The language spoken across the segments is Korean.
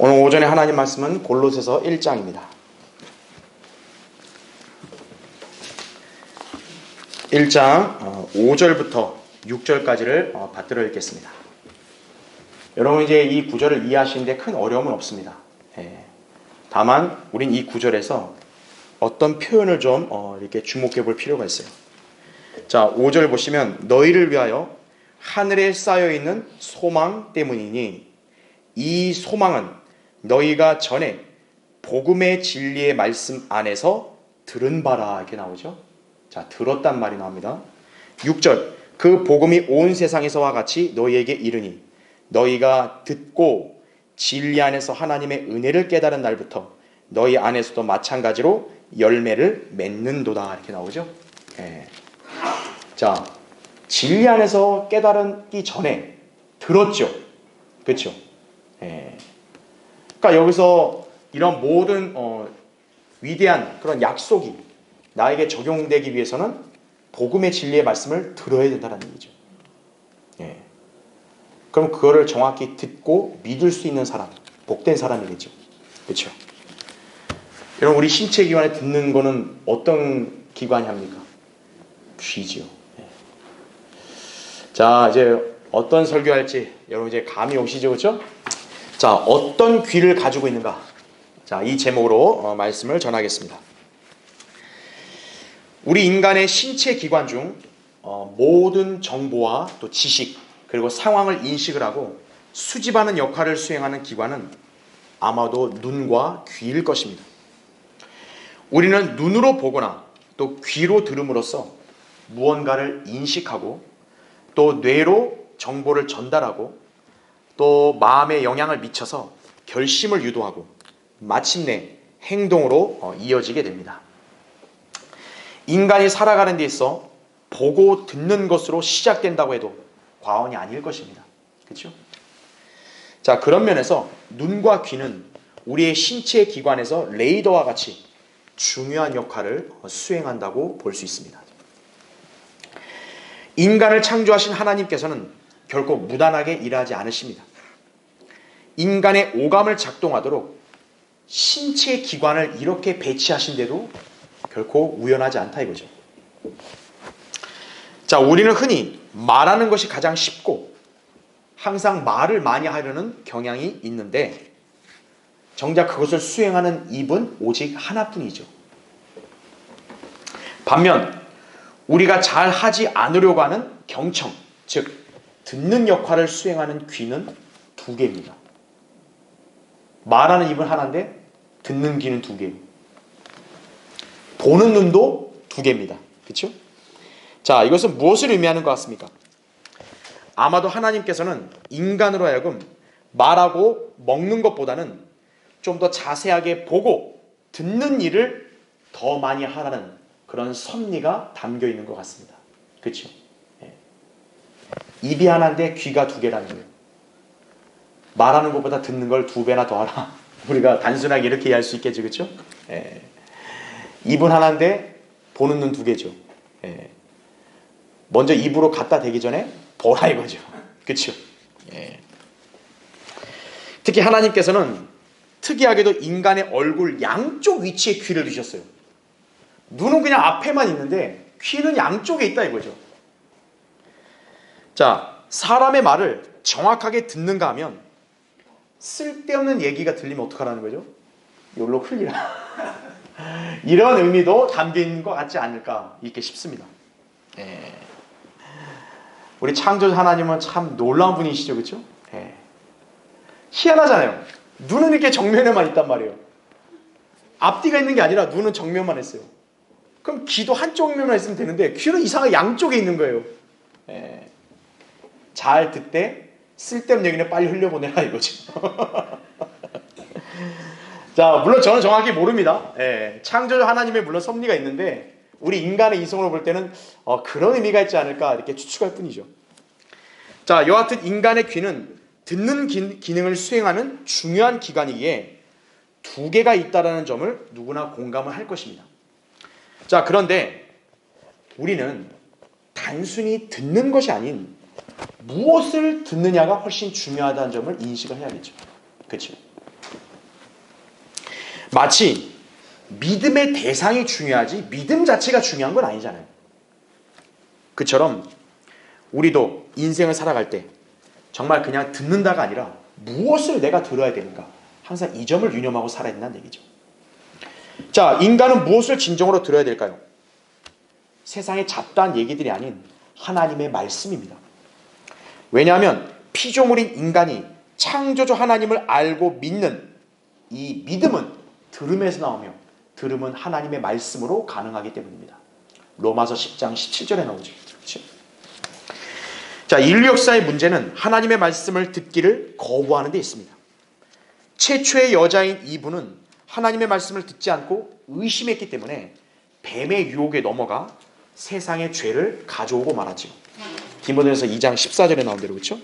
오늘 오전에 하나님 말씀은 골로새서 1장입니다. 1장 5절부터 6절까지를 받들어 읽겠습니다. 여러분 이제 이 구절을 이해하시는데 큰 어려움은 없습니다. 다만 우린 이 구절에서 어떤 표현을 좀 이렇게 주목해 볼 필요가 있어요. 자, 5절 보시면 너희를 위하여 하늘에 쌓여 있는 소망 때문이니 이 소망은 너희가 전에 복음의 진리의 말씀 안에서 들은 바라 이렇게 나오죠. 자, 들었단 말이 나옵니다. 6절 그 복음이 온 세상에서와 같이 너희에게 이르니 너희가 듣고 진리 안에서 하나님의 은혜를 깨달은 날부터 너희 안에서도 마찬가지로 열매를 맺는도다 이렇게 나오죠. 자, 진리 안에서 깨달기 전에 들었죠. 그렇죠? 그러니까 여기서 이런 모든 위대한 그런 약속이 나에게 적용되기 위해서는 복음의 진리의 말씀을 들어야 된다는 얘기죠. 그럼 그거를 정확히 듣고 믿을 수 있는 사람, 복된 사람이겠죠. 그렇죠? 여러분 우리 신체 기관에 듣는 거는 어떤 기관이 합니까? 귀지요. 자, 이제 어떤 설교할지 여러분 이제 감이 오시죠, 그렇죠? 자, 어떤 귀를 가지고 있는가? 자, 이 제목으로 말씀을 전하겠습니다. 우리 인간의 신체 기관 중 모든 정보와 또 지식 그리고 상황을 인식을 하고 수집하는 역할을 수행하는 기관은 아마도 눈과 귀일 것입니다. 우리는 눈으로 보거나 또 귀로 들음으로써 무언가를 인식하고 또 뇌로 정보를 전달하고 또 마음에 영향을 미쳐서 결심을 유도하고 마침내 행동으로 이어지게 됩니다. 인간이 살아가는 데 있어 보고 듣는 것으로 시작된다고 해도 과언이 아닐 것입니다. 그렇죠? 자, 그런 면에서 눈과 귀는 우리의 신체 기관에서 레이더와 같이 중요한 역할을 수행한다고 볼 수 있습니다. 인간을 창조하신 하나님께서는 결코 무단하게 일하지 않으십니다. 인간의 오감을 작동하도록 신체 기관을 이렇게 배치하신데도 결코 우연하지 않다 이거죠. 자, 우리는 흔히 말하는 것이 가장 쉽고 항상 말을 많이 하려는 경향이 있는데 정작 그것을 수행하는 입은 오직 하나뿐이죠. 반면 우리가 잘 하지 않으려고 하는 경청, 즉 듣는 역할을 수행하는 귀는 두 개입니다. 말하는 입은 하나인데 듣는 귀는 두 개예요. 보는 눈도 두 개입니다. 그렇죠? 자, 이것은 무엇을 의미하는 것 같습니까? 아마도 하나님께서는 인간으로 하여금 말하고 먹는 것보다는 좀 더 자세하게 보고 듣는 일을 더 많이 하라는 그런 섭리가 담겨 있는 것 같습니다. 그렇죠? 입이 하나인데 귀가 두 개라는 거예요. 말하는 것보다 듣는 걸 두 배나 더 하라. 우리가 단순하게 이렇게 이해할 수 있겠죠. 그렇죠? 입은 하나인데 보는 눈 두 개죠. 먼저 입으로 갖다 대기 전에 보라 이거죠. 그렇죠? 특히 하나님께서는 특이하게도 인간의 얼굴 양쪽 위치에 귀를 두셨어요. 눈은 그냥 앞에만 있는데 귀는 양쪽에 있다 이거죠. 자, 사람의 말을 정확하게 듣는가 하면 쓸데없는 얘기가 들리면 어떡하라는 거죠? 여기로 흘리라. 이런 의미도 담긴 것 같지 않을까 이렇게 싶습니다. 우리 창조주 하나님은 참 놀라운 분이시죠, 그렇죠? 희한하잖아요. 눈은 이렇게 정면에만 있단 말이에요. 앞뒤가 있는 게 아니라 눈은 정면만 했어요. 그럼 귀도 한쪽 면만 있으면 되는데 귀는 이상하게 양쪽에 있는 거예요. 잘 듣되 쓸데없는 얘기는 빨리 흘려보내라 이거죠. 자, 물론 저는 정확히 모릅니다. 창조주 하나님의 물론 섭리가 있는데 우리 인간의 이성으로 볼 때는 그런 의미가 있지 않을까 이렇게 추측할 뿐이죠. 자, 여하튼 인간의 귀는 듣는 기능을 수행하는 중요한 기관이기에 두 개가 있다는 점을 누구나 공감을 할 것입니다. 자, 그런데 우리는 단순히 듣는 것이 아닌 무엇을 듣느냐가 훨씬 중요하다는 점을 인식을 해야겠죠. 그렇죠? 마치 믿음의 대상이 중요하지 믿음 자체가 중요한 건 아니잖아요. 그처럼 우리도 인생을 살아갈 때 정말 그냥 듣는다가 아니라 무엇을 내가 들어야 되는가, 항상 이 점을 유념하고 살아야 된다는 얘기죠. 자, 인간은 무엇을 진정으로 들어야 될까요? 세상의 잡다한 얘기들이 아닌 하나님의 말씀입니다. 왜냐하면 피조물인 인간이 창조주 하나님을 알고 믿는 이 믿음은 들음에서 나오며 들음은 하나님의 말씀으로 가능하기 때문입니다. 로마서 10장 17절에 나오죠. 그렇죠? 자, 인류 역사의 문제는 하나님의 말씀을 듣기를 거부하는 데 있습니다. 최초의 여자인 이브는 하나님의 말씀을 듣지 않고 의심했기 때문에 뱀의 유혹에 넘어가 세상의 죄를 가져오고 말았죠. 디모데전서 2장 14절에 나온 대로, 그렇죠?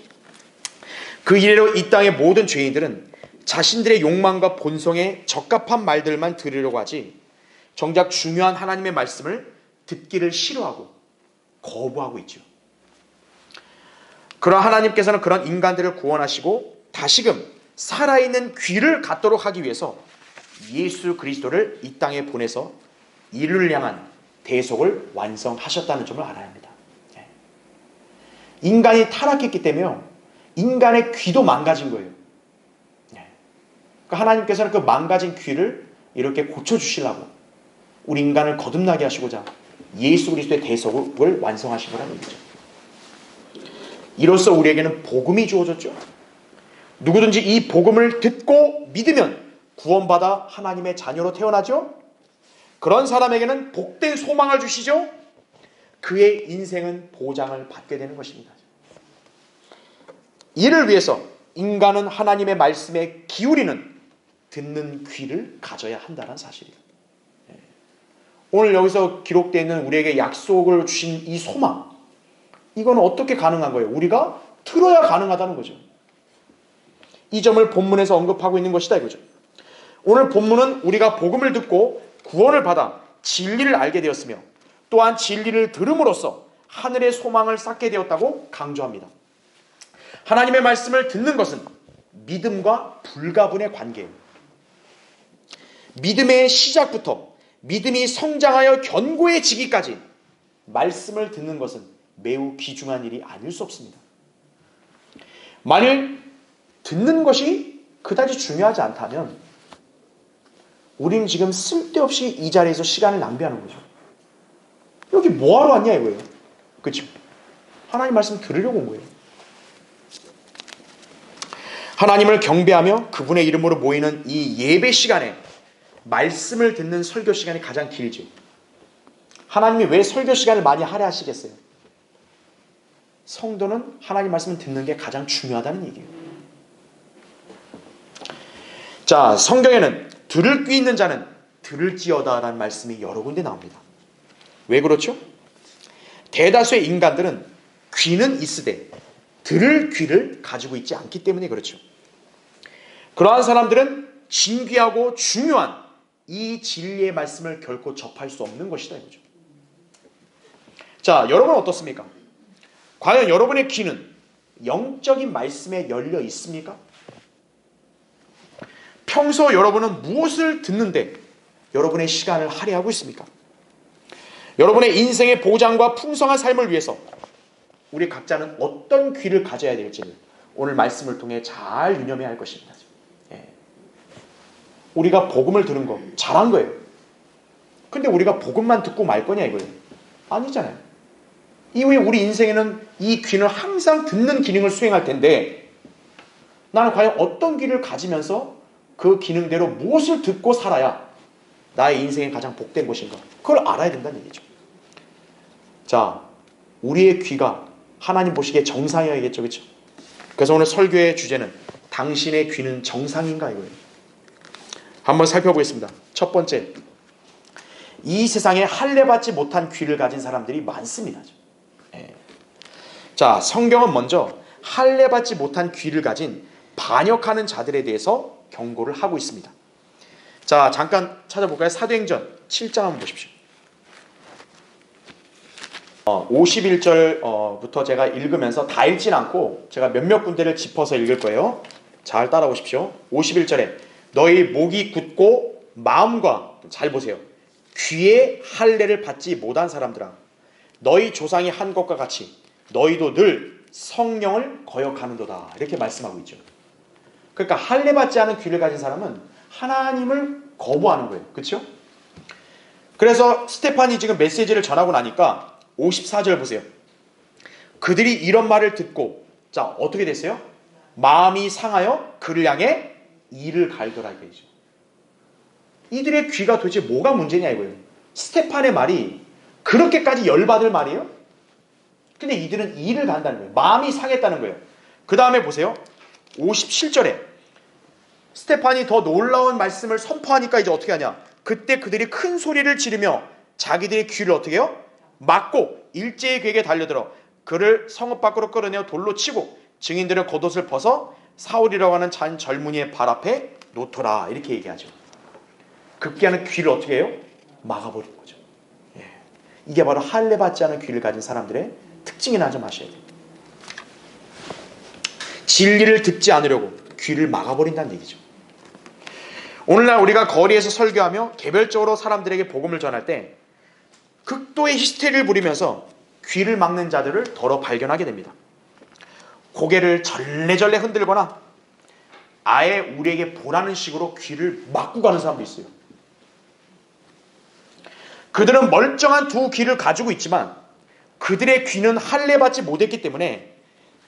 그 이래로 이 땅의 모든 죄인들은 자신들의 욕망과 본성에 적합한 말들만 들으려고 하지 정작 중요한 하나님의 말씀을 듣기를 싫어하고 거부하고 있죠. 그러나 하나님께서는 그런 인간들을 구원하시고 다시금 살아있는 귀를 갖도록 하기 위해서 예수 그리스도를 이 땅에 보내서 인류를 향한 대속을 완성하셨다는 점을 알아야 합니다. 인간이 타락했기 때문에 인간의 귀도 망가진 거예요. 그러니까 하나님께서는 그 망가진 귀를 이렇게 고쳐주시려고 우리 인간을 거듭나게 하시고자 예수 그리스도의 대속을 완성하신 거라는 얘기죠. 이로써 우리에게는 복음이 주어졌죠. 누구든지 이 복음을 듣고 믿으면 구원받아 하나님의 자녀로 태어나죠. 그런 사람에게는 복된 소망을 주시죠. 그의 인생은 보장을 받게 되는 것입니다. 이를 위해서 인간은 하나님의 말씀에 기울이는 듣는 귀를 가져야 한다는 사실이에요. 오늘 여기서 기록되어 있는 우리에게 약속을 주신 이 소망, 이건 어떻게 가능한 거예요? 우리가 들어야 가능하다는 거죠. 이 점을 본문에서 언급하고 있는 것이다 이거죠. 오늘 본문은 우리가 복음을 듣고 구원을 받아 진리를 알게 되었으며 또한 진리를 들음으로써 하늘의 소망을 쌓게 되었다고 강조합니다. 하나님의 말씀을 듣는 것은 믿음과 불가분의 관계예요. 믿음의 시작부터 믿음이 성장하여 견고해지기까지 말씀을 듣는 것은 매우 귀중한 일이 아닐 수 없습니다. 만일 듣는 것이 그다지 중요하지 않다면 우리는 지금 쓸데없이 이 자리에서 시간을 낭비하는 거죠. 여기 뭐하러 왔냐 이거예요. 그렇죠? 하나님 말씀 들으려고 온 거예요. 하나님을 경배하며 그분의 이름으로 모이는 이 예배 시간에 말씀을 듣는 설교 시간이 가장 길죠. 하나님이 왜 설교 시간을 많이 할애하시겠어요? 성도는 하나님 말씀을 듣는 게 가장 중요하다는 얘기예요. 자, 성경에는 들을 귀 있는 자는 들을지어다 라는 말씀이 여러 군데 나옵니다. 왜 그렇죠? 대다수의 인간들은 귀는 있으되 들을 귀를 가지고 있지 않기 때문에 그렇죠. 그러한 사람들은 진귀하고 중요한 이 진리의 말씀을 결코 접할 수 없는 것이다 이거죠. 자, 여러분 어떻습니까? 과연 여러분의 귀는 영적인 말씀에 열려 있습니까? 평소 여러분은 무엇을 듣는데 여러분의 시간을 할애하고 있습니까? 여러분의 인생의 보장과 풍성한 삶을 위해서 우리 각자는 어떤 귀를 가져야 될지를 오늘 말씀을 통해 잘 유념해야 할 것입니다. 우리가 복음을 들은 거 잘한 거예요. 근데 우리가 복음만 듣고 말 거냐 이거예요? 아니잖아요. 이후에 우리 인생에는 이 귀는 항상 듣는 기능을 수행할 텐데 나는 과연 어떤 귀를 가지면서 그 기능대로 무엇을 듣고 살아야 나의 인생이 가장 복된 것인가? 그걸 알아야 된다는 얘기죠. 자, 우리의 귀가 하나님 보시기에 정상이어야겠죠. 그렇죠? 그래서 오늘 설교의 주제는 당신의 귀는 정상인가 이거예요. 한번 살펴보겠습니다. 첫 번째, 이 세상에 할례받지 못한 귀를 가진 사람들이 많습니다. 자, 성경은 먼저 할례받지 못한 귀를 가진 반역하는 자들에 대해서 경고를 하고 있습니다. 자, 잠깐 찾아볼까요? 사도행전 7장 한번 보십시오. 51절부터 제가 읽으면서 다 읽진 않고 제가 몇몇 군데를 짚어서 읽을 거예요. 잘 따라오십시오. 51절에 너희 목이 굳고 마음과, 잘 보세요, 귀의 할례를 받지 못한 사람들아, 너희 조상이 한 것과 같이 너희도 늘 성령을 거역하는도다. 이렇게 말씀하고 있죠. 그러니까 할례 받지 않은 귀를 가진 사람은 하나님을 거부하는 거예요. 그렇죠? 그래서 스테판이 지금 메시지를 전하고 나니까 54절 보세요. 그들이 이런 말을 듣고, 자, 어떻게 됐어요? 마음이 상하여 그를 향해 이를 갈더라 이거죠. 이들의 귀가 도대체 뭐가 문제냐 이거예요. 스테판의 말이 그렇게까지 열받을 말이에요? 근데 이들은 이를 간다는 거예요. 마음이 상했다는 거예요. 그 다음에 보세요. 57절에 스테판이 더 놀라운 말씀을 선포하니까 이제 어떻게 하냐. 그때 그들이 큰 소리를 지르며 자기들의 귀를 어떻게 해요? 막고 일제히 그에게 달려들어 그를 성읍 밖으로 끌어내어 돌로 치고 증인들은 겉옷을 벗어 사울이라고 하는 잔 젊은이의 발 앞에 놓더라. 이렇게 얘기하죠. 급기야는 귀를 어떻게 해요? 막아버리는 거죠. 예. 이게 바로 할례 받지 않은 귀를 가진 사람들의 특징이나 좀 아셔야 돼요. 진리를 듣지 않으려고 귀를 막아버린다는 얘기죠. 오늘날 우리가 거리에서 설교하며 개별적으로 사람들에게 복음을 전할 때 극도의 히스테리를 부리면서 귀를 막는 자들을 더러 발견하게 됩니다. 고개를 절레절레 흔들거나 아예 우리에게 보라는 식으로 귀를 막고 가는 사람도 있어요. 그들은 멀쩡한 두 귀를 가지고 있지만 그들의 귀는 할례받지 못했기 때문에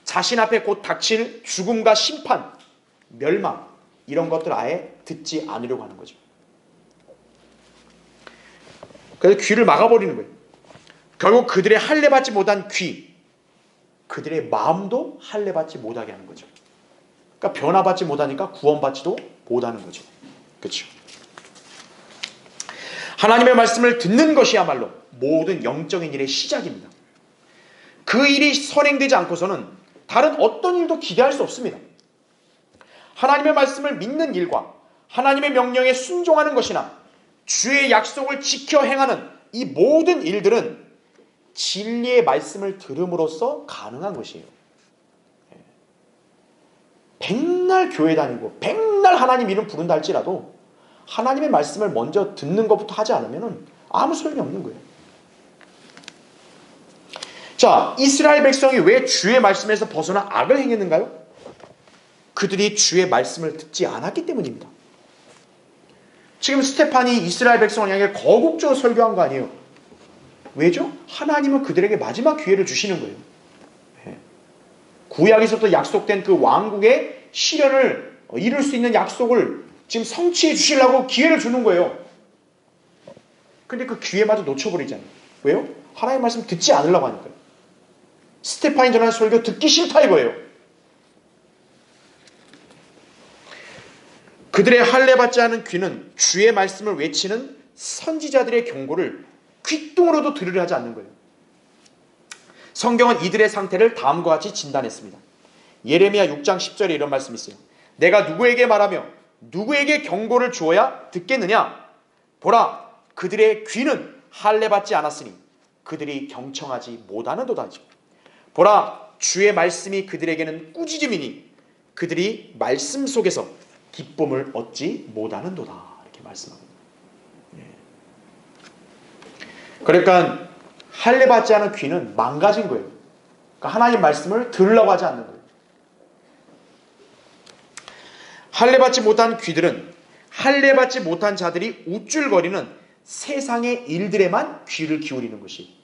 자신 앞에 곧 닥칠 죽음과 심판, 멸망 이런 것들 아예 듣지 않으려고 하는 거죠. 그래서 귀를 막아버리는 거예요. 결국 그들의 할례받지 못한 귀, 그들의 마음도 할례받지 못하게 하는 거죠. 그러니까 변화받지 못하니까 구원받지도 못하는 거죠. 그렇죠? 하나님의 말씀을 듣는 것이야말로 모든 영적인 일의 시작입니다. 그 일이 선행되지 않고서는 다른 어떤 일도 기대할 수 없습니다. 하나님의 말씀을 믿는 일과 하나님의 명령에 순종하는 것이나 주의 약속을 지켜 행하는 이 모든 일들은 진리의 말씀을 들음으로써 가능한 것이에요. 백날 교회 다니고 백날 하나님 이름 부른다 할지라도 하나님의 말씀을 먼저 듣는 것부터 하지 않으면 아무 소용이 없는 거예요. 자, 이스라엘 백성이 왜 주의 말씀에서 벗어나 악을 행했는가요? 그들이 주의 말씀을 듣지 않았기 때문입니다. 지금 스테판이 이스라엘 백성을 향해 거국적으로 설교한 거 아니에요. 왜죠? 하나님은 그들에게 마지막 기회를 주시는 거예요. 구약에서부터 약속된 그 왕국의 실현을 이룰 수 있는 약속을 지금 성취해 주시려고 기회를 주는 거예요. 근데 그 기회마저 놓쳐버리잖아요. 왜요? 하나님의 말씀 듣지 않으려고 하니까요. 스테판이 전하는 설교 듣기 싫다 이거예요. 그들의 할례받지 않은 귀는 주의 말씀을 외치는 선지자들의 경고를 귓등으로도 들으려 하지 않는 거예요. 성경은 이들의 상태를 다음과 같이 진단했습니다. 예레미야 6장 10절에 이런 말씀이 있어요. 내가 누구에게 말하며 누구에게 경고를 주어야 듣겠느냐? 보라, 그들의 귀는 할례받지 않았으니 그들이 경청하지 못하는도다. 보라, 주의 말씀이 그들에게는 꾸짖음이니 그들이 말씀 속에서 기쁨을 얻지 못하는도다. 이렇게 말씀합니다. 그러니까 할례받지 않은 귀는 망가진 거예요. 그러니까 하나님 말씀을 들으려고 하지 않는 거예요. 할례받지 못한 귀들은 할례받지 못한 자들이 우쭐거리는 세상의 일들에만 귀를 기울이는 것이,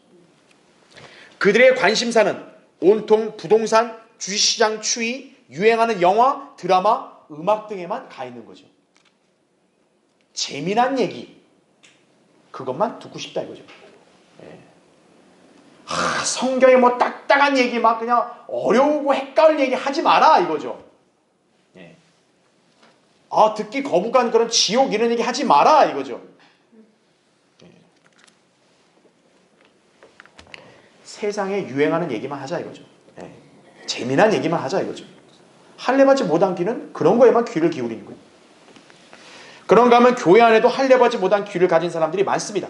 그들의 관심사는 온통 부동산, 주식시장 추이, 유행하는 영화, 드라마, 음악 등에만 가 있는 거죠. 재미난 얘기, 그것만 듣고 싶다 이거죠. 성경에 뭐 딱딱한 얘기 막 그냥 어려우고 헷갈릴 얘기 하지 마라 이거죠. 듣기 거부감 그런 지옥 이런 얘기 하지 마라 이거죠. 세상에 유행하는 얘기만 하자 이거죠. 재미난 얘기만 하자 이거죠. 할례받지 못한 귀는 그런 거에만 귀를 기울이는 거예요. 그런가 하면 교회 안에도 할례받지 못한 귀를 가진 사람들이 많습니다.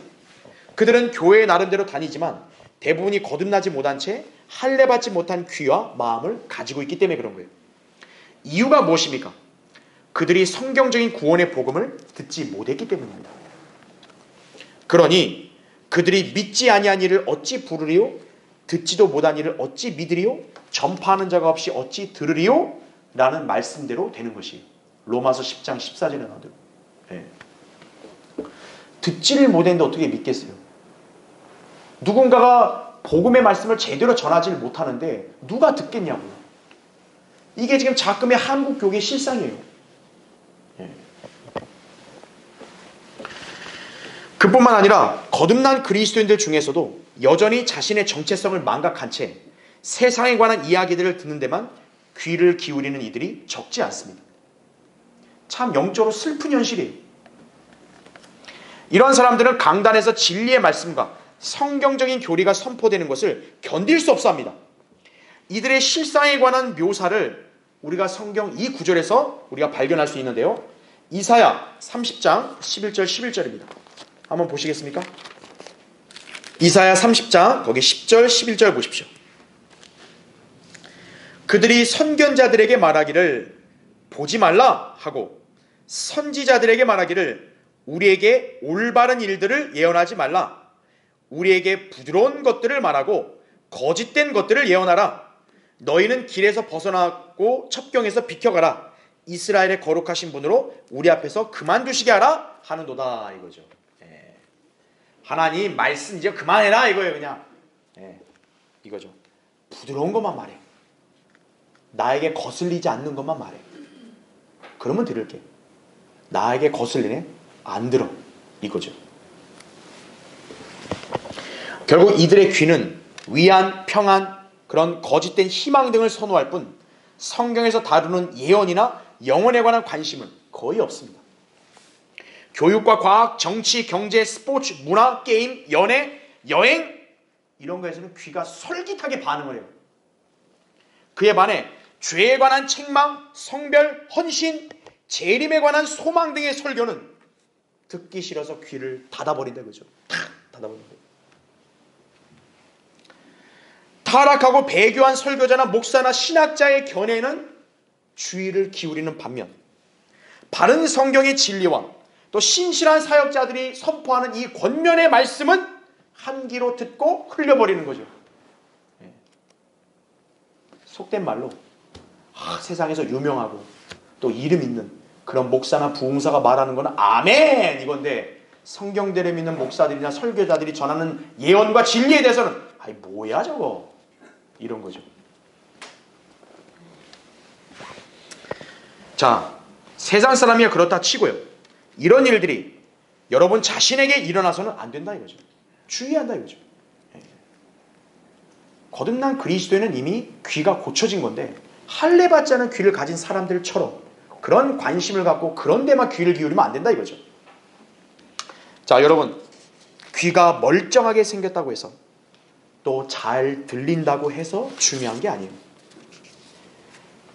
그들은 교회에 나름대로 다니지만 대부분이 거듭나지 못한 채 할례받지 못한 귀와 마음을 가지고 있기 때문에 그런 거예요. 이유가 무엇입니까? 그들이 성경적인 구원의 복음을 듣지 못했기 때문입니다. 그러니 그들이 믿지 아니한 이를 어찌 부르리요? 듣지도 못한 이를 어찌 믿으리요? 전파하는 자가 없이 어찌 들으리요? 라는 말씀대로 되는 것이에요. 로마서 10장 14절에 나오는 대로. 예. 듣지를 못했는데 어떻게 믿겠어요? 누군가가 복음의 말씀을 제대로 전하지 못하는데 누가 듣겠냐고요. 이게 지금 자금의 한국 교회의 실상이에요. 예. 그뿐만 아니라 거듭난 그리스도인들 중에서도 여전히 자신의 정체성을 망각한 채 세상에 관한 이야기들을 듣는 데만 귀를 기울이는 이들이 적지 않습니다. 참 영적으로 슬픈 현실이에요. 이런 사람들은 강단에서 진리의 말씀과 성경적인 교리가 선포되는 것을 견딜 수 없어 합니다. 이들의 실상에 관한 묘사를 우리가 성경 이 구절에서 우리가 발견할 수 있는데요. 이사야 30장 11절 11절입니다. 한번 보시겠습니까? 이사야 30장 거기 10절 11절 보십시오. 그들이 선견자들에게 말하기를 보지 말라 하고 선지자들에게 말하기를 우리에게 올바른 일들을 예언하지 말라. 우리에게 부드러운 것들을 말하고 거짓된 것들을 예언하라. 너희는 길에서 벗어나고 첩경에서 비켜가라. 이스라엘의 거룩하신 분으로 우리 앞에서 그만두시게 하라 하는도다 이거죠. 예. 하나님 말씀 이제 그만해라 이거예요. 그냥 예. 이거죠. 부드러운 것만 말해. 나에게 거슬리지 않는 것만 말해. 그러면 들을게. 나에게 거슬리네? 안 들어. 이거죠. 결국 이들의 귀는 위안, 평안, 그런 거짓된 희망 등을 선호할 뿐 성경에서 다루는 예언이나 영혼에 관한 관심은 거의 없습니다. 교육과 과학, 정치, 경제, 스포츠, 문화, 게임, 연애, 여행 이런 거에서는 귀가 솔깃하게 반응을 해요. 그에 반해 죄에 관한 책망, 성별, 헌신, 재림에 관한 소망 등의 설교는 듣기 싫어서 귀를 닫아버린다 그죠? 탁 닫아버린다. 타락하고 배교한 설교자나 목사나 신학자의 견해는 주의를 기울이는 반면 바른 성경의 진리와 또 신실한 사역자들이 선포하는 이 권면의 말씀은 한 귀로 듣고 흘려버리는 거죠. 속된 말로 세상에서 유명하고 또 이름 있는 그런 목사나 부흥사가 말하는 건 아멘 이건데 성경대로 믿는 목사들이나 설교자들이 전하는 예언과 진리에 대해서는 아이 뭐야 저거 이런 거죠. 자, 세상 사람이야 그렇다 치고요. 이런 일들이 여러분 자신에게 일어나서는 안 된다 이거죠. 주의한다 이거죠. 거듭난 그리스도인은 이미 귀가 고쳐진 건데 할례 받지 않은 귀를 가진 사람들처럼 그런 관심을 갖고 그런 데만 귀를 기울이면 안 된다 이거죠. 자, 여러분 귀가 멀쩡하게 생겼다고 해서 또 잘 들린다고 해서 중요한 게 아니에요.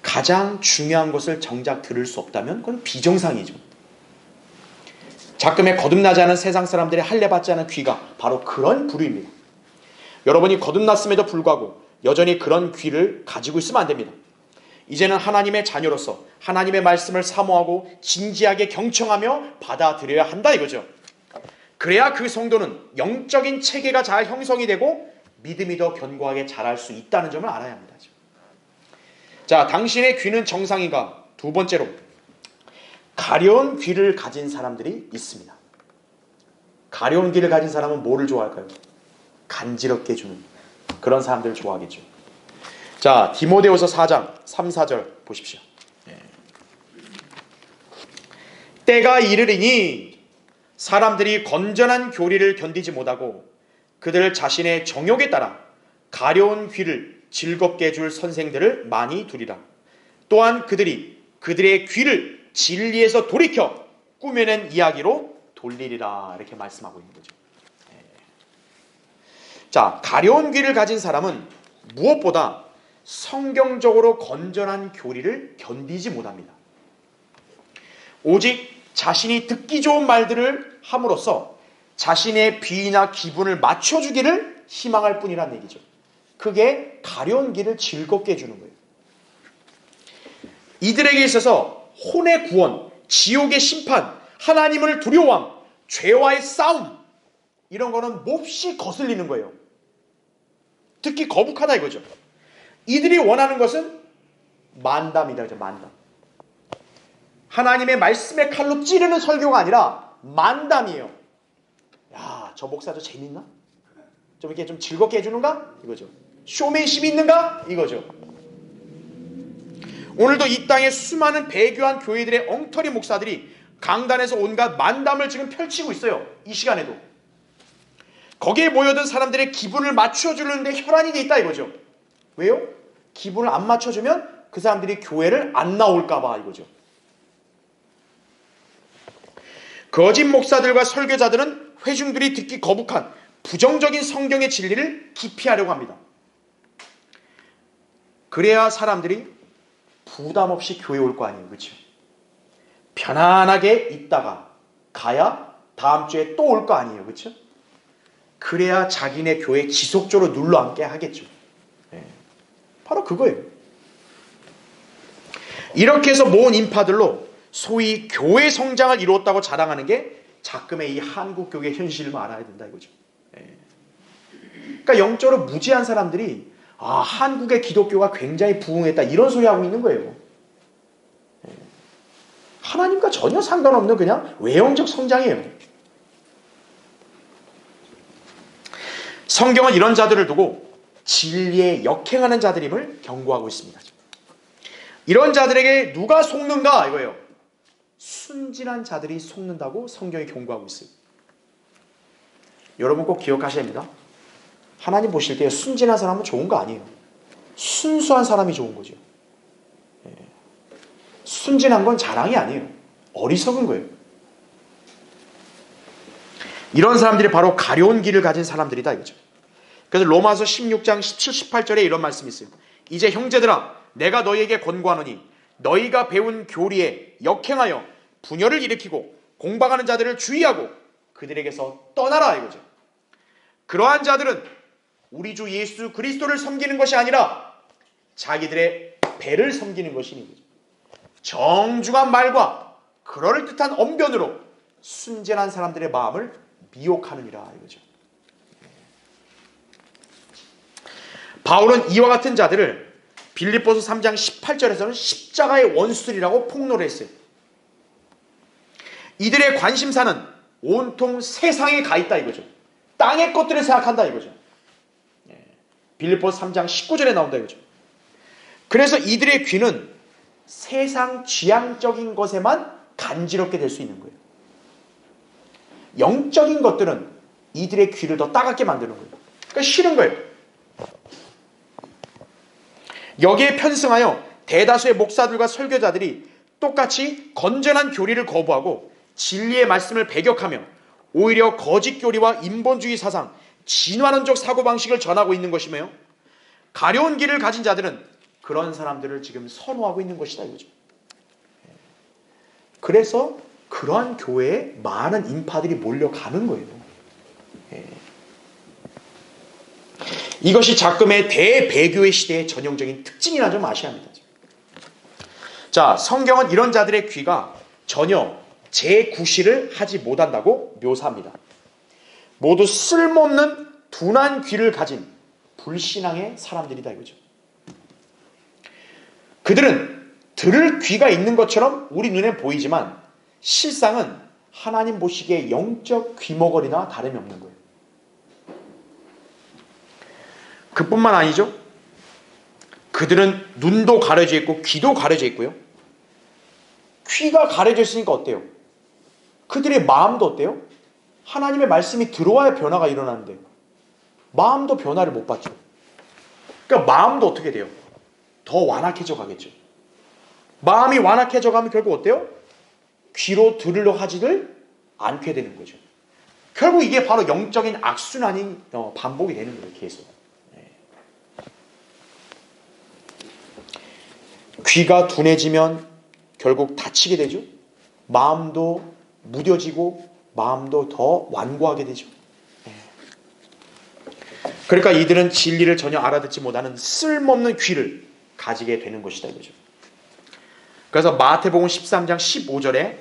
가장 중요한 것을 정작 들을 수 없다면 그건 비정상이죠. 자금에 거듭나지 않은 세상 사람들의 할례 받지 않은 귀가 바로 그런 부류입니다. 여러분이 거듭났음에도 불구하고 여전히 그런 귀를 가지고 있으면 안 됩니다. 이제는 하나님의 자녀로서 하나님의 말씀을 사모하고 진지하게 경청하며 받아들여야 한다 이거죠. 그래야 그 성도는 영적인 체계가 잘 형성이 되고 믿음이 더 견고하게 자랄 수 있다는 점을 알아야 합니다. 자, 당신의 귀는 정상인가? 두 번째로 가려운 귀를 가진 사람들이 있습니다. 가려운 귀를 가진 사람은 뭐를 좋아할까요? 간지럽게 주는 그런 사람들을 좋아하겠죠. 자, 디모데후서 4장 3, 4절 보십시오. 때가 이르리니 사람들이 건전한 교리를 견디지 못하고 그들 자신의 정욕에 따라 가려운 귀를 즐겁게 해줄 선생들을 많이 두리라. 또한 그들이 그들의 귀를 진리에서 돌이켜 꾸며낸 이야기로 돌리리라. 이렇게 말씀하고 있는 거죠. 자, 가려운 귀를 가진 사람은 무엇보다 성경적으로 건전한 교리를 견디지 못합니다. 오직 자신이 듣기 좋은 말들을 함으로써 자신의 비위나 기분을 맞춰주기를 희망할 뿐이라는 얘기죠. 그게 가려운 귀를 즐겁게 해주는 거예요. 이들에게 있어서 혼의 구원, 지옥의 심판, 하나님을 두려워함, 죄와의 싸움, 이런 거는 몹시 거슬리는 거예요. 듣기 거북하다 이거죠. 이들이 원하는 것은 만담이다. 그죠? 만담. 하나님의 말씀의 칼로 찌르는 설교가 아니라 만담이에요. 야, 저 목사 저 재밌나? 좀 이렇게 좀 즐겁게 해주는가? 이거죠. 쇼맨십이 있는가? 이거죠. 오늘도 이 땅에 수많은 배교한 교회들의 엉터리 목사들이 강단에서 온갖 만담을 지금 펼치고 있어요. 이 시간에도. 거기에 모여든 사람들의 기분을 맞춰주는데 혈안이 돼 있다 이거죠. 왜요? 기분을 안 맞춰주면 그 사람들이 교회를 안 나올까봐 이거죠. 거짓 목사들과 설교자들은 회중들이 듣기 거북한 부정적인 성경의 진리를 기피하려고 합니다. 그래야 사람들이 부담 없이 교회 올 거 아니에요. 그렇죠? 편안하게 있다가 가야 다음 주에 또 올 거 아니에요. 그렇죠? 그래야 자기네 교회 지속적으로 눌러앉게 하겠죠. 네. 바로 그거예요. 이렇게 해서 모은 인파들로 소위 교회 성장을 이루었다고 자랑하는 게 자금의 이 한국 교회 현실을 알아야 된다 이거죠. 네. 그러니까 영적으로 무지한 사람들이 한국의 기독교가 굉장히 부흥했다 이런 소리 하고 있는 거예요. 네. 하나님과 전혀 상관없는 그냥 외형적 성장이에요. 성경은 이런 자들을 두고 진리에 역행하는 자들임을 경고하고 있습니다. 이런 자들에게 누가 속는가 이거예요. 순진한 자들이 속는다고 성경이 경고하고 있어요. 여러분 꼭 기억하셔야 합니다. 하나님 보실 때 순진한 사람은 좋은 거 아니에요. 순수한 사람이 좋은 거죠. 순진한 건 자랑이 아니에요. 어리석은 거예요. 이런 사람들이 바로 가려운 길을 가진 사람들이다 이거죠. 그래서 로마서 16장 17, 18절에 이런 말씀이 있어요. 이제 형제들아 내가 너희에게 권고하노니 너희가 배운 교리에 역행하여 분열을 일으키고 공방하는 자들을 주의하고 그들에게서 떠나라 이거죠. 그러한 자들은 우리 주 예수 그리스도를 섬기는 것이 아니라 자기들의 배를 섬기는 것이니 거죠. 정중한 말과 그럴듯한 언변으로 순진한 사람들의 마음을 미혹하느니라 이거죠. 바울은 이와 같은 자들을 빌립보서 3장 18절에서는 십자가의 원수들이라고 폭로를 했어요. 이들의 관심사는 온통 세상에 가 있다 이거죠. 땅의 것들을 생각한다 이거죠. 빌립보서 3장 19절에 나온다 이거죠. 그래서 이들의 귀는 세상 지향적인 것에만 간지럽게 될 수 있는 거예요. 영적인 것들은 이들의 귀를 더 따갑게 만드는 거예요. 그러니까 싫은 거예요. 여기에 편승하여 대다수의 목사들과 설교자들이 똑같이 건전한 교리를 거부하고 진리의 말씀을 배격하며 오히려 거짓 교리와 인본주의 사상, 진화론적 사고방식을 전하고 있는 것이며 가려운 길을 가진 자들은 그런 사람들을 지금 선호하고 있는 것이다 이거죠. 그래서 그러한 교회에 많은 인파들이 몰려가는 거예요. 이것이 작금의 대배교의 시대의 전형적인 특징이라는 점 아셔야 합니다. 자, 성경은 이런 자들의 귀가 전혀 재구실을 하지 못한다고 묘사합니다. 모두 쓸모없는 둔한 귀를 가진 불신앙의 사람들이다 이거죠. 그들은 들을 귀가 있는 것처럼 우리 눈에 보이지만 실상은 하나님 보시기에 영적 귀머거리나 다름이 없는 거예요. 그뿐만 아니죠. 그들은 눈도 가려져 있고 귀도 가려져 있고요. 귀가 가려져 있으니까 어때요? 그들의 마음도 어때요? 하나님의 말씀이 들어와야 변화가 일어나는데 마음도 변화를 못 받죠. 그러니까 마음도 어떻게 돼요? 더 완악해져 가겠죠. 마음이 완악해져 가면 결국 어때요? 귀로 들으려 하지를 않게 되는 거죠. 결국 이게 바로 영적인 악순환이 반복이 되는 거예요. 계속. 귀가 둔해지면 결국 다치게 되죠. 마음도 무뎌지고 마음도 더 완고하게 되죠. 그러니까 이들은 진리를 전혀 알아듣지 못하는 쓸모없는 귀를 가지게 되는 것이다 이거죠. 그래서 마태복음 13장 15절에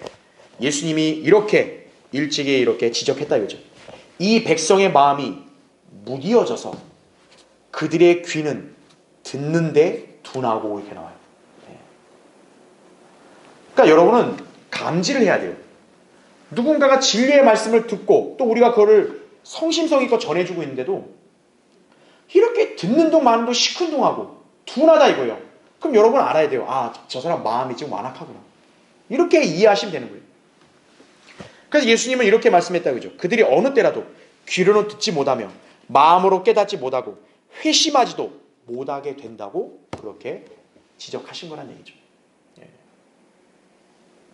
예수님이 이렇게 일찍이 이렇게 지적했다 이거죠. 이 백성의 마음이 무디어져서 그들의 귀는 듣는데 둔하고 이렇게 나와요. 그러니까 여러분은 감지를 해야 돼요. 누군가가 진리의 말씀을 듣고 또 우리가 그거를 성심성의껏 전해주고 있는데도 이렇게 듣는 둥 마는 둥 시큰둥하고 둔하다 이거예요. 그럼 여러분 알아야 돼요. 아, 저 사람 마음이 지금 완악하구나. 이렇게 이해하시면 되는 거예요. 그래서 예수님은 이렇게 말씀했다 그죠. 그들이 어느 때라도 귀로는 듣지 못하며 마음으로 깨닫지 못하고 회심하지도 못하게 된다고 그렇게 지적하신 거란 얘기죠.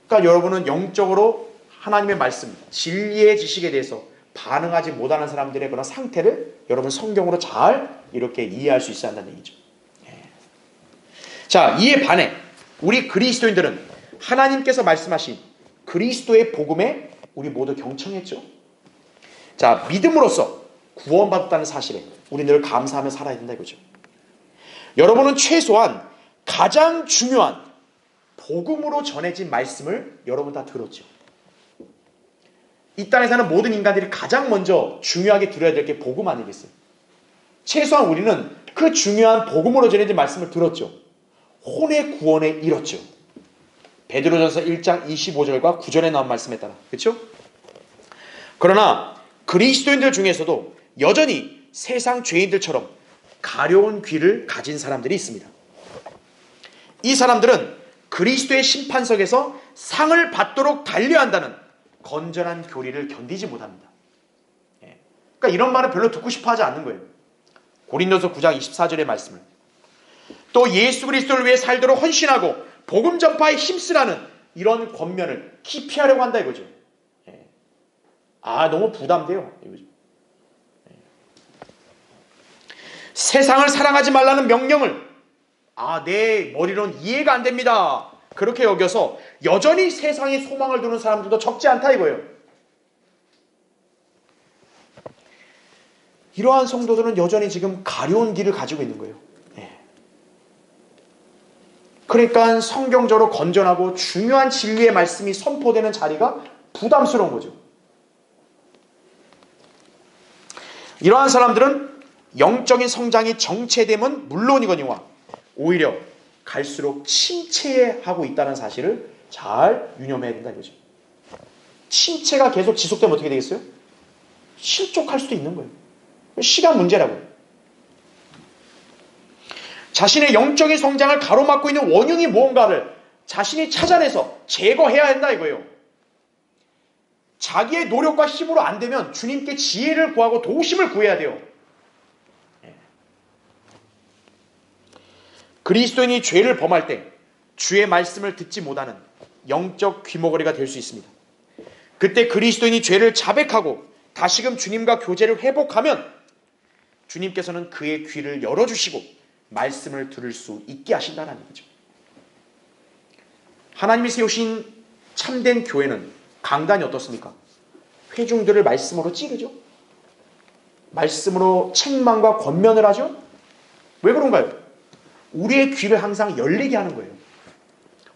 그러니까 여러분은 영적으로 하나님의 말씀, 진리의 지식에 대해서 반응하지 못하는 사람들의 그런 상태를 여러분 성경으로 잘 이렇게 이해할 수 있어야 한다는 얘기죠. 자, 이에 반해 우리 그리스도인들은 하나님께서 말씀하신 그리스도의 복음에 우리 모두 경청했죠. 자, 믿음으로써 구원받았다는 사실에 우리 늘 감사하며 살아야 된다 이거죠. 여러분은 최소한 가장 중요한 복음으로 전해진 말씀을 여러분 다 들었죠. 이 땅에 사는 모든 인간들이 가장 먼저 중요하게 들어야 될 게 복음 아니겠어요? 최소한 우리는 그 중요한 복음으로 전해진 말씀을 들었죠. 혼의 구원에 이뤘죠. 베드로전서 1장 25절과 9절에 나온 말씀에 따라. 그렇죠? 그러나 그리스도인들 중에서도 여전히 세상 죄인들처럼 가려운 귀를 가진 사람들이 있습니다. 이 사람들은 그리스도의 심판석에서 상을 받도록 달려한다는 건전한 교리를 견디지 못합니다. 그러니까 이런 말을 별로 듣고 싶어 하지 않는 거예요. 고린도서 9장 24절의 말씀을. 또 예수 그리스도를 위해 살도록 헌신하고 복음 전파에 힘쓰라는 이런 권면을 기피하려고 한다 이거죠. 아, 너무 부담돼요. 이거죠. 세상을 사랑하지 말라는 명령을 내 머리로는 이해가 안 됩니다. 그렇게 여겨서 여전히 세상에 소망을 두는 사람들도 적지 않다 이거예요. 이러한 성도들은 여전히 지금 가려운 길을 가지고 있는 거예요. 그러니까 성경적으로 건전하고 중요한 진리의 말씀이 선포되는 자리가 부담스러운 거죠. 이러한 사람들은 영적인 성장이 정체됨은 물론이거니와 오히려 갈수록 침체하고 있다는 사실을 잘 유념해야 된다 이거죠. 침체가 계속 지속되면 어떻게 되겠어요? 실족할 수도 있는 거예요. 시간 문제라고요. 자신의 영적인 성장을 가로막고 있는 원흉이 무언가를 자신이 찾아내서 제거해야 한다 이거예요. 자기의 노력과 힘으로 안 되면 주님께 지혜를 구하고 도우심을 구해야 돼요. 그리스도인이 죄를 범할 때 주의 말씀을 듣지 못하는 영적 귀머거리가 될 수 있습니다. 그때 그리스도인이 죄를 자백하고 다시금 주님과 교제를 회복하면 주님께서는 그의 귀를 열어주시고 말씀을 들을 수 있게 하신다는 얘기죠. 하나님이 세우신 참된 교회는 강단이 어떻습니까? 회중들을 말씀으로 찌르죠. 말씀으로 책망과 권면을 하죠. 왜 그런가요? 우리의 귀를 항상 열리게 하는 거예요.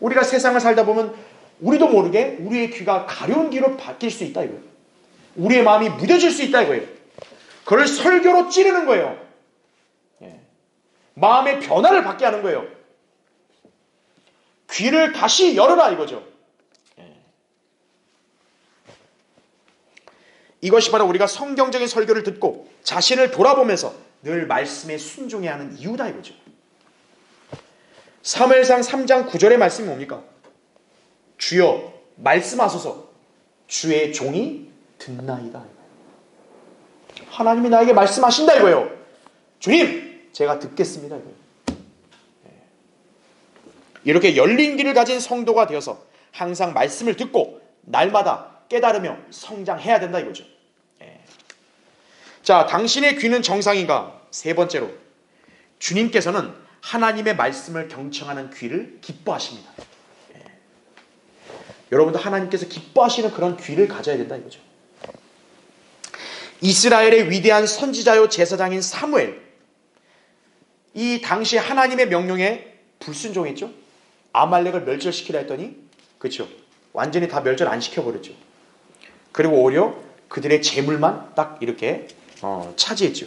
우리가 세상을 살다 보면 우리도 모르게 우리의 귀가 가려운 귀로 바뀔 수 있다 이거예요. 우리의 마음이 무뎌질 수 있다 이거예요. 그걸 설교로 찌르는 거예요. 마음의 변화를 받게 하는 거예요. 귀를 다시 열어라 이거죠. 이것이 바로 우리가 성경적인 설교를 듣고 자신을 돌아보면서 늘 말씀에 순종해야 하는 이유다 이거죠. 사무엘상 3장 9절의 말씀이 뭡니까? 주여 말씀하소서 주의 종이 듣나이다. 하나님이 나에게 말씀하신다 이거예요. 주님 제가 듣겠습니다 이거예요. 이렇게 열린 귀를 가진 성도가 되어서 항상 말씀을 듣고 날마다 깨달으며 성장해야 된다 이거죠. 자, 당신의 귀는 정상인가? 세 번째로 주님께서는 하나님의 말씀을 경청하는 귀를 기뻐하십니다. 여러분도 하나님께서 기뻐하시는 그런 귀를 가져야 된다 이거죠. 이스라엘의 위대한 선지자요 제사장인 사무엘, 이 당시 하나님의 명령에 불순종했죠. 아말렉을 멸절시키라 했더니 그렇죠. 완전히 다 멸절 안 시켜버렸죠. 그리고 오히려 그들의 재물만 딱 이렇게 차지했죠.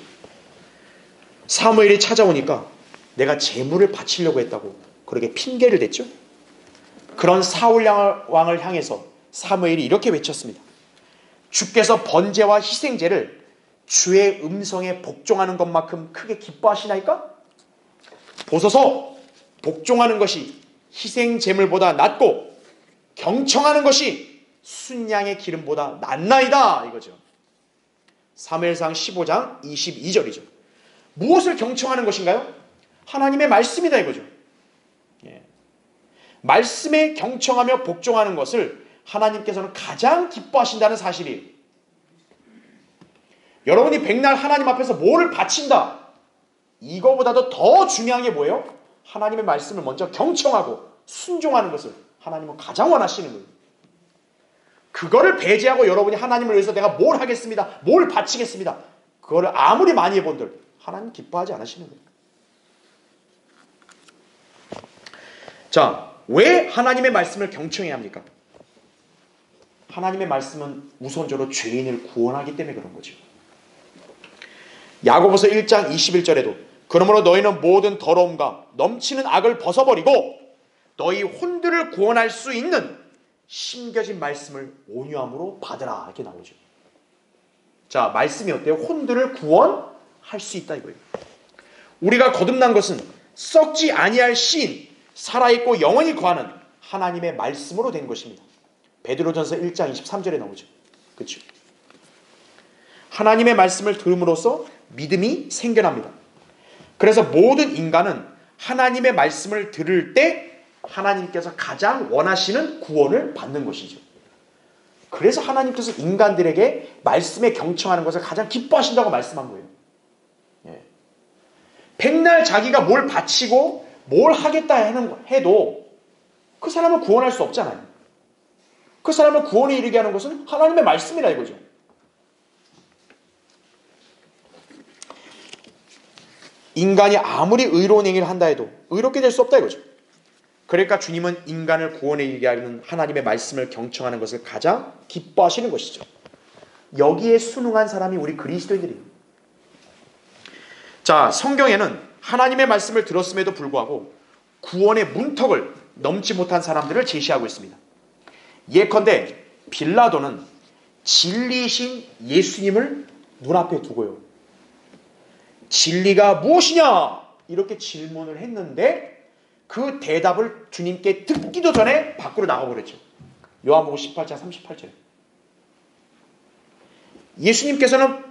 사무엘이 찾아오니까 내가 재물을 바치려고 했다고 그렇게 핑계를 댔죠. 그런 사울 왕을 향해서 사무엘이 이렇게 외쳤습니다. 주께서 번제와 희생제를 주의 음성에 복종하는 것만큼 크게 기뻐하시나이까? 보소서, 복종하는 것이 희생제물보다 낫고 경청하는 것이 순양의 기름보다 낫나이다 이거죠. 사무엘상 15장 22절이죠. 무엇을 경청하는 것인가요? 하나님의 말씀이다 이거죠. 예. 말씀에 경청하며 복종하는 것을 하나님께서는 가장 기뻐하신다는 사실이에요. 여러분이 백날 하나님 앞에서 뭐를 바친다, 이거보다도 더 중요한 게 뭐예요? 하나님의 말씀을 먼저 경청하고 순종하는 것을 하나님은 가장 원하시는 거예요. 그거를 배제하고 여러분이 하나님을 위해서 내가 뭘 하겠습니다, 뭘 바치겠습니다, 그거를 아무리 많이 해본들 하나님 기뻐하지 않으시는 거예요. 자, 왜 하나님의 말씀을 경청해야 합니까? 하나님의 말씀은 우선적으로 죄인을 구원하기 때문에 그런 거죠. 야고보서 1장 21절에도 그러므로 너희는 모든 더러움과 넘치는 악을 벗어버리고 너희 혼들을 구원할 수 있는 심겨진 말씀을 온유함으로 받으라 이렇게 나오죠. 자, 말씀이 어때요? 혼들을 구원할 수 있다 이거예요. 우리가 거듭난 것은 썩지 아니할 신, 살아있고 영원히 거하는 하나님의 말씀으로 된 것입니다. 베드로전서 1장 23절에 나오죠. 그렇죠? 하나님의 말씀을 들음으로써 믿음이 생겨납니다. 그래서 모든 인간은 하나님의 말씀을 들을 때 하나님께서 가장 원하시는 구원을 받는 것이죠. 그래서 하나님께서 인간들에게 말씀에 경청하는 것을 가장 기뻐하신다고 말씀한 거예요. 예. 백날 자기가 뭘 바치고 뭘 하겠다 해도 그 사람을 구원할 수 없잖아요. 그 사람을 구원에 이르게 하는 것은 하나님의 말씀이라 이거죠. 인간이 아무리 의로운 행위를 한다 해도 의롭게 될 수 없다 이거죠. 그러니까 주님은 인간을 구원에 이르게 하는 하나님의 말씀을 경청하는 것을 가장 기뻐하시는 것이죠. 여기에 순응한 사람이 우리 그리스도인들이에요. 자, 성경에는 하나님의 말씀을 들었음에도 불구하고 구원의 문턱을 넘지 못한 사람들을 제시하고 있습니다. 예컨대 빌라도는 진리이신 예수님을 눈앞에 두고요, 진리가 무엇이냐 이렇게 질문을 했는데 그 대답을 주님께 듣기도 전에 밖으로 나가버렸죠. 요한복음 18장 38절에 예수님께서는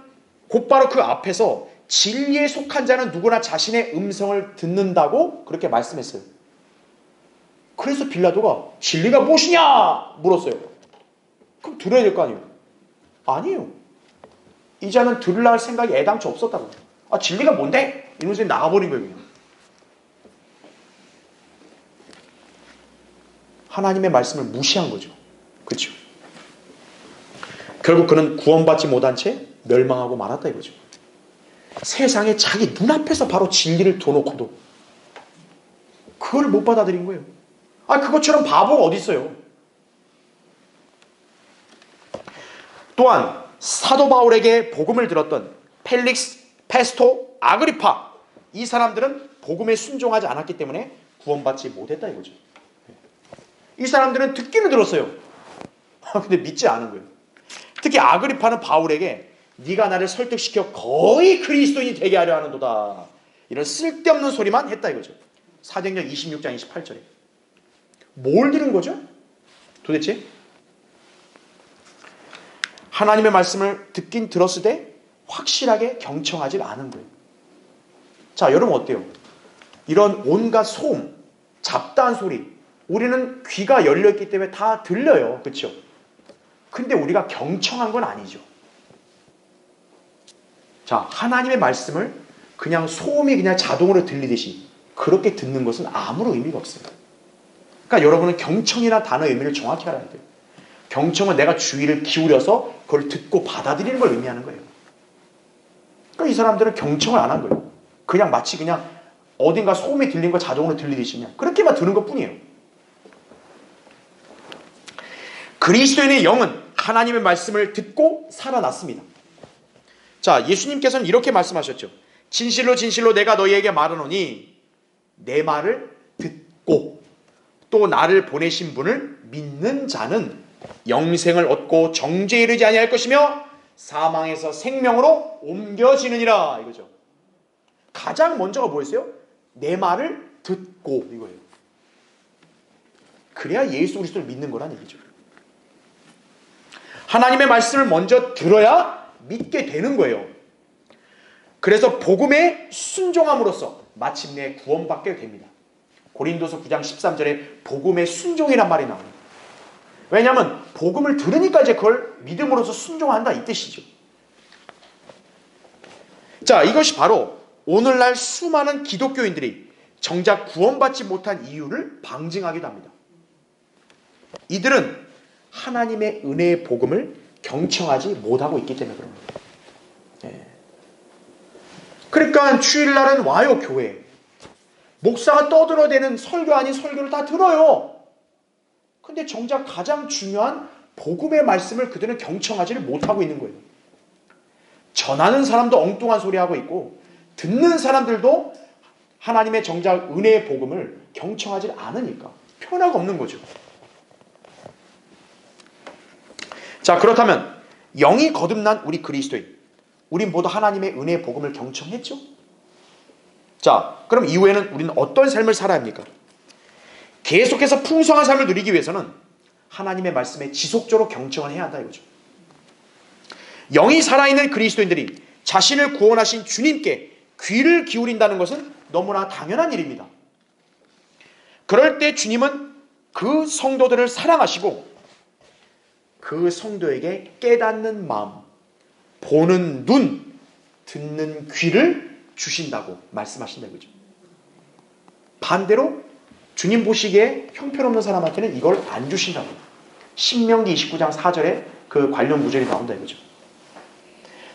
곧바로 그 앞에서 진리에 속한 자는 누구나 자신의 음성을 듣는다고 그렇게 말씀했어요. 그래서 빌라도가 진리가 무엇이냐 물었어요. 그럼 들어야 될 거 아니에요? 아니에요. 이 자는 들으려 할 생각이 애당초 없었다고. 아, 진리가 뭔데? 이러면서 나가버린 거예요. 그냥. 하나님의 말씀을 무시한 거죠. 그렇죠? 결국 그는 구원받지 못한 채 멸망하고 말았다 이거죠. 세상에 자기 눈앞에서 바로 진리를 둬놓고도 그걸 못 받아들인 거예요. 아, 그것처럼 바보가 어디 있어요. 또한 사도 바울에게 복음을 들었던 펠릭스, 페스토, 아그리파, 이 사람들은 복음에 순종하지 않았기 때문에 구원받지 못했다 이거죠. 이 사람들은 듣기는 들었어요. 근데 믿지 않은 거예요. 특히 아그리파는 바울에게 네가 나를 설득시켜 거의 그리스도인이 되게 하려 하는도다, 이런 쓸데없는 소리만 했다 이거죠. 사도행전 26장 28절에 뭘 들은 거죠? 도대체? 하나님의 말씀을 듣긴 들었으되 확실하게 경청하지 않은 거예요. 자, 여러분 어때요? 이런 온갖 소음, 잡다한 소리, 우리는 귀가 열려있기 때문에 다 들려요. 그렇죠? 근데 우리가 경청한 건 아니죠. 자, 하나님의 말씀을 그냥 소음이 그냥 자동으로 들리듯이 그렇게 듣는 것은 아무런 의미가 없어요. 그러니까 여러분은 경청이라는 단어의 의미를 정확히 알아야 돼요. 경청은 내가 주의를 기울여서 그걸 듣고 받아들이는 걸 의미하는 거예요. 그러니까 이 사람들은 경청을 안 한 거예요. 그냥 마치 그냥 어딘가 소음이 들린 거 자동으로 들리듯이 그냥 그렇게만 들은 것 뿐이에요. 그리스도인의 영은 하나님의 말씀을 듣고 살아났습니다. 자, 예수님께서는 이렇게 말씀하셨죠. 진실로 진실로 내가 너희에게 말하노니 내 말을 듣고 또 나를 보내신 분을 믿는 자는 영생을 얻고 정죄에 이르지 아니할 것이며 사망에서 생명으로 옮겨지느니라, 이거죠. 가장 먼저가 뭐였어요? 내 말을 듣고, 이거예요. 그래야 예수 그리스도를 믿는 거란 얘기죠. 하나님의 말씀을 먼저 들어야 믿게 되는 거예요. 그래서 복음에 순종함으로써 마침내 구원받게 됩니다. 고린도서 9장 13절에 복음의 순종이란 말이 나옵니다. 왜냐하면 복음을 들으니까 이제 그걸 믿음으로써 순종한다, 이 뜻이죠. 자, 이것이 바로 오늘날 수많은 기독교인들이 정작 구원받지 못한 이유를 방증하기도 합니다. 이들은 하나님의 은혜의 복음을 경청하지 못하고 있기 때문에 그런 거예요. 네. 그러니까 주일날은 와요, 교회에. 목사가 떠들어대는 설교 아닌 설교를 다 들어요. 근데 정작 가장 중요한 복음의 말씀을 그들은 경청하지를 못하고 있는 거예요. 전하는 사람도 엉뚱한 소리 하고 있고 듣는 사람들도 하나님의 정작 은혜의 복음을 경청하지 않으니까 변화가 없는 거죠. 자, 그렇다면 영이 거듭난 우리 그리스도인, 우린 모두 하나님의 은혜의 복음을 경청했죠? 자, 그럼 이후에는 우리는 어떤 삶을 살아야 합니까? 계속해서 풍성한 삶을 누리기 위해서는 하나님의 말씀에 지속적으로 경청을 해야 한다, 이거죠. 영이 살아있는 그리스도인들이 자신을 구원하신 주님께 귀를 기울인다는 것은 너무나 당연한 일입니다. 그럴 때 주님은 그 성도들을 사랑하시고 그 성도에게 깨닫는 마음, 보는 눈, 듣는 귀를 주신다고 말씀하신다, 이거죠. 반대로 주님 보시기에 형편없는 사람한테는 이걸 안 주신다고. 신명기 29장 4절에 그 관련 구절이 나온다, 이거죠.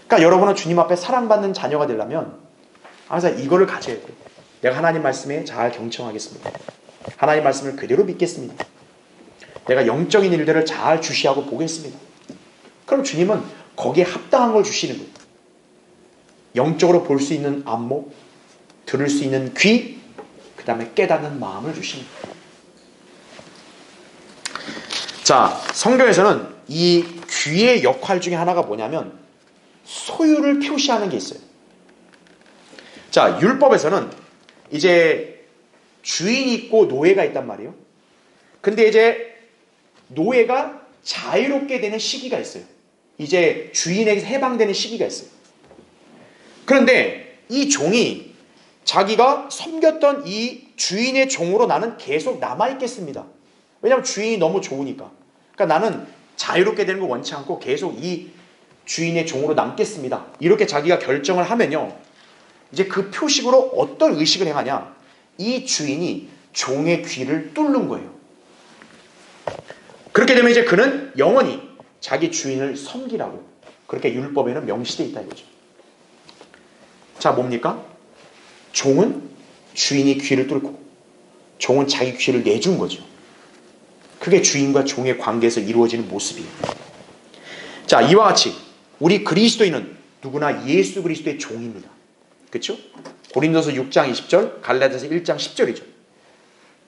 그러니까 여러분은 주님 앞에 사랑받는 자녀가 되려면 항상 이거를 가져야 돼요. 내가 하나님 말씀에 잘 경청하겠습니다. 하나님 말씀을 그대로 믿겠습니다. 내가 영적인 일들을 잘 주시하고 보겠습니다. 그럼 주님은 거기에 합당한 걸 주시는 거예요. 영적으로 볼 수 있는 안목, 들을 수 있는 귀, 그 다음에 깨닫는 마음을 주시는 거예요. 자, 성경에서는 이 귀의 역할 중에 하나가 뭐냐면 소유를 표시하는 게 있어요. 자, 율법에서는 이제 주인이 있고 노예가 있단 말이에요. 근데 이제 노예가 자유롭게 되는 시기가 있어요. 이제 주인에게서 해방되는 시기가 있어요. 그런데 이 종이 자기가 섬겼던 이 주인의 종으로 나는 계속 남아있겠습니다. 왜냐하면 주인이 너무 좋으니까. 그러니까 나는 자유롭게 되는 거 원치 않고 계속 이 주인의 종으로 남겠습니다. 이렇게 자기가 결정을 하면요, 이제 그 표식으로 어떤 의식을 행하냐, 이 주인이 종의 귀를 뚫는 거예요. 그렇게 되면 이제 그는 영원히 자기 주인을 섬기라고 그렇게 율법에는 명시되어 있다, 이거죠. 자, 뭡니까? 종은 주인이 귀를 뚫고 종은 자기 귀를 내준 거죠. 그게 주인과 종의 관계에서 이루어지는 모습이에요. 자, 이와 같이 우리 그리스도인은 누구나 예수 그리스도의 종입니다. 그렇죠? 고린도서 6장 20절, 갈라디아서 1장 10절이죠.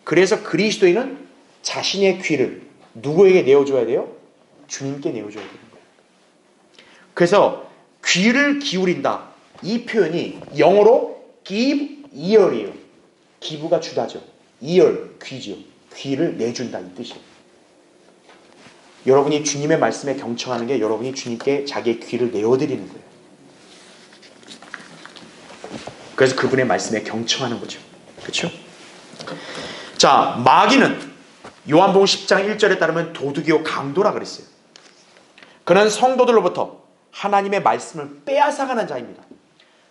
그래서 그리스도인은 자신의 귀를 누구에게 내어줘야 돼요? 주님께 내어줘야 되는 거예요. 그래서 귀를 기울인다, 이 표현이 영어로 give ear이에요. give가 주다죠. ear, 귀죠. 귀를 내준다, 이 뜻이에요. 여러분이 주님의 말씀에 경청하는 게 여러분이 주님께 자기의 귀를 내어드리는 거예요. 그래서 그분의 말씀에 경청하는 거죠. 그렇죠? 자, 마귀는 요한복음 10장 1절에 따르면 도둑이요 강도라 그랬어요. 그는 성도들로부터 하나님의 말씀을 빼앗아가는 자입니다.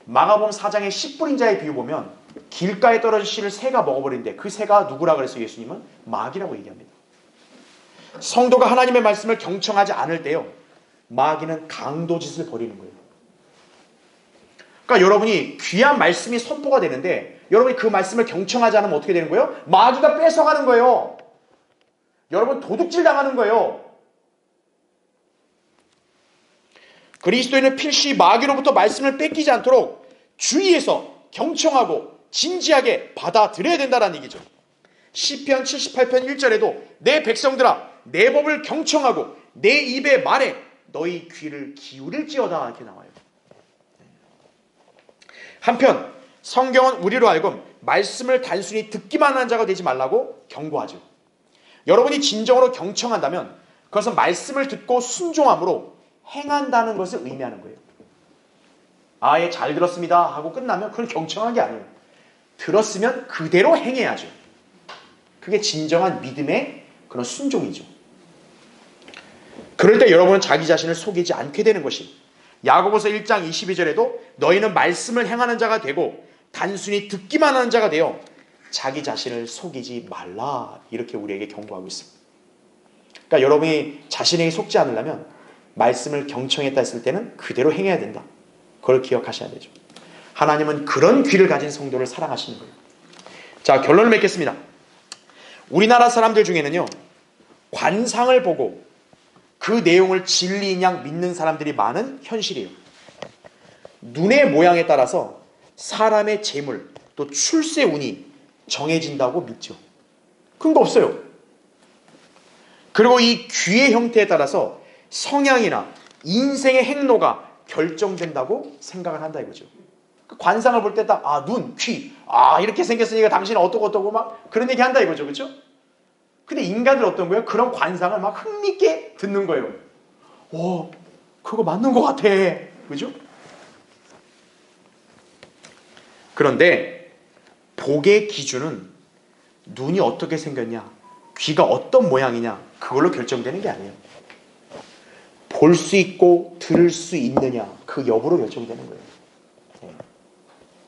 마가복음 4장의 씨 뿌린 자의 비유 보면 길가에 떨어진 씨를 새가 먹어버리는데 그 새가 누구라 그랬어요? 예수님은 마귀라고 얘기합니다. 성도가 하나님의 말씀을 경청하지 않을 때요, 마귀는 강도짓을 벌이는 거예요. 그러니까 여러분이 귀한 말씀이 선포가 되는데 여러분이 그 말씀을 경청하지 않으면 어떻게 되는 거예요? 마귀가 뺏어가는 거예요. 여러분 도둑질 당하는 거예요. 그리스도인은 필시 마귀로부터 말씀을 뺏기지 않도록 주의해서 경청하고 진지하게 받아들여야 된다는 얘기죠. 시편 78편 1절에도 내 백성들아 내 법을 경청하고 내 입의 말에 너희 귀를 기울일지어다 이렇게 나와요. 한편 성경은 우리로 하여금 말씀을 단순히 듣기만 하는 자가 되지 말라고 경고하죠. 여러분이 진정으로 경청한다면 그것은 말씀을 듣고 순종함으로 행한다는 것을 의미하는 거예요. 아예 잘 들었습니다 하고 끝나면 그건 경청한 게 아니에요. 들었으면 그대로 행해야죠. 그게 진정한 믿음의 그런 순종이죠. 그럴 때 여러분은 자기 자신을 속이지 않게 되는 것이 야고보서 1장 22절에도 너희는 말씀을 행하는 자가 되고 단순히 듣기만 하는 자가 되어 자기 자신을 속이지 말라 이렇게 우리에게 경고하고 있습니다. 그러니까 여러분이 자신에게 속지 않으려면 말씀을 경청했다 했을 때는 그대로 행해야 된다. 그걸 기억하셔야 되죠. 하나님은 그런 귀를 가진 성도를 사랑하시는 거예요. 자, 결론을 맺겠습니다. 우리나라 사람들 중에는요, 관상을 보고 그 내용을 진리인 양 믿는 사람들이 많은 현실이에요. 눈의 모양에 따라서 사람의 재물 또 출세 운이 정해진다고 믿죠. 근거 없어요. 그리고 이 귀의 형태에 따라서 성향이나 인생의 행로가 결정된다고 생각을 한다 이거죠. 관상을 볼 때 딱 눈, 귀, 이렇게 생겼으니까 당신은 어떠고 막 그런 얘기 한다 이거죠. 그렇죠? 근데 인간들 어떤 거예요? 그런 관상을 막 흥미있게 듣는 거예요. 그거 맞는 것 같아. 그죠? 그런데 복의 기준은 눈이 어떻게 생겼냐, 귀가 어떤 모양이냐 그걸로 결정되는 게 아니에요. 볼 수 있고 들을 수 있느냐 그 여부로 결정되는 거예요.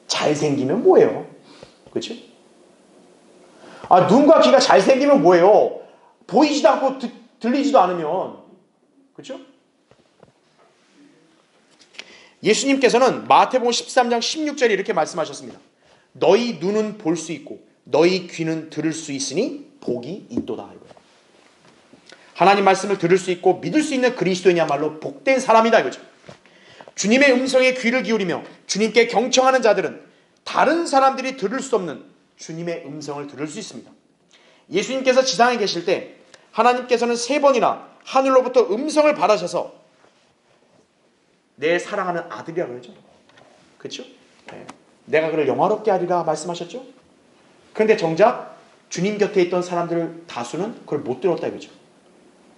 잘생기면 뭐예요? 그렇죠? 눈과 귀가 잘생기면 뭐예요? 보이지도 않고 들리지도 않으면. 그렇죠? 예수님께서는 마태복음 13장 16절에 이렇게 말씀하셨습니다. 너희 눈은 볼 수 있고 너희 귀는 들을 수 있으니 복이 있도다. 이거예요. 하나님 말씀을 들을 수 있고 믿을 수 있는 그리스도인이야말로 복된 사람이다 이거죠. 주님의 음성에 귀를 기울이며 주님께 경청하는 자들은 다른 사람들이 들을 수 없는 주님의 음성을 들을 수 있습니다. 예수님께서 지상에 계실 때 하나님께서는 3번이나 하늘로부터 음성을 받으셔서 내 사랑하는 아들이라고 그러죠. 그렇죠? 내가 그를 영화롭게 하리라 말씀하셨죠. 그런데 정작 주님 곁에 있던 사람들 다수는 그걸 못 들었다 이거죠.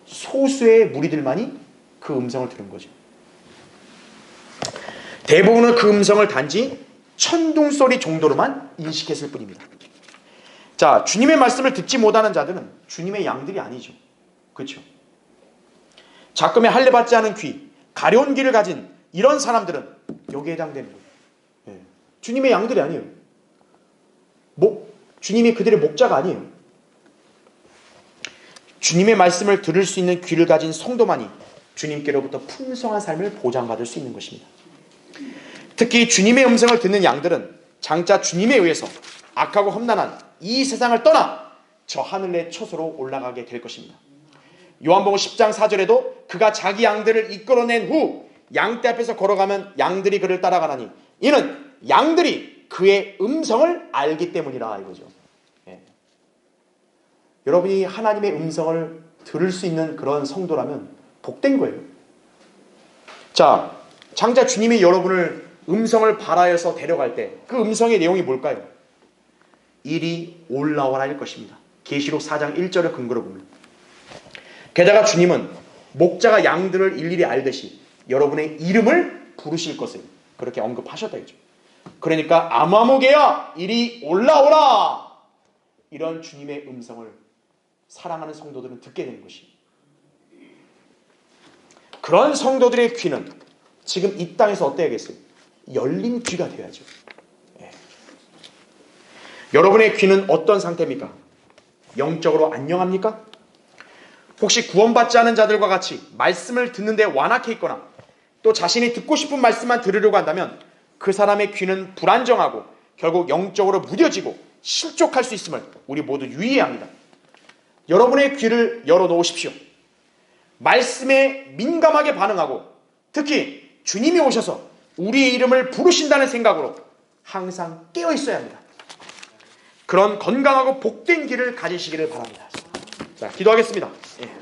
소수의 무리들만이 그 음성을 들은 거죠. 대부분은 그 음성을 단지 천둥소리 정도로만 인식했을 뿐입니다. 자, 주님의 말씀을 듣지 못하는 자들은 주님의 양들이 아니죠. 그렇죠? 작금에 할례받지 않은 귀, 가려운 귀를 가진 이런 사람들은 여기에 해당되는 거예요. 주님의 양들이 아니에요. 주님이 그들의 목자가 아니에요. 주님의 말씀을 들을 수 있는 귀를 가진 성도만이 주님께로부터 풍성한 삶을 보장받을 수 있는 것입니다. 특히 주님의 음성을 듣는 양들은 장차 주님에 의해서 악하고 험난한 이 세상을 떠나 저 하늘의 초소로 올라가게 될 것입니다. 요한복음 10장 4절에도 그가 자기 양들을 이끌어낸 후 양떼 앞에서 걸어가면 양들이 그를 따라가나니 이는 양들이 그의 음성을 알기 때문이라 이거죠. 여러분이 하나님의 음성을 들을 수 있는 그런 성도라면 복된 거예요. 자, 장차 주님이 여러분을 음성을 발하여서 데려갈 때 그 음성의 내용이 뭘까요? 이리 올라오라 할 것입니다. 계시록 4장 1절을 근거로 보면. 게다가 주님은 목자가 양들을 일일이 알듯이 여러분의 이름을 부르실 것을 그렇게 언급하셨다 이죠. 그러니까 아마무개야 이리 올라오라, 이런 주님의 음성을 사랑하는 성도들은 듣게 되는 것이, 그런 성도들의 귀는 지금 이 땅에서 어때야겠어요? 열린 귀가 되어야죠. 여러분의 귀는 어떤 상태입니까? 영적으로 안녕합니까? 혹시 구원받지 않은 자들과 같이 말씀을 듣는데 완악해 있거나 또 자신이 듣고 싶은 말씀만 들으려고 한다면 그 사람의 귀는 불안정하고 결국 영적으로 무뎌지고 실족할 수 있음을 우리 모두 유의해야 합니다. 여러분의 귀를 열어놓으십시오. 말씀에 민감하게 반응하고 특히 주님이 오셔서 우리의 이름을 부르신다는 생각으로 항상 깨어 있어야 합니다. 그런 건강하고 복된 길을 가지시기를 바랍니다. 자, 기도하겠습니다. 예.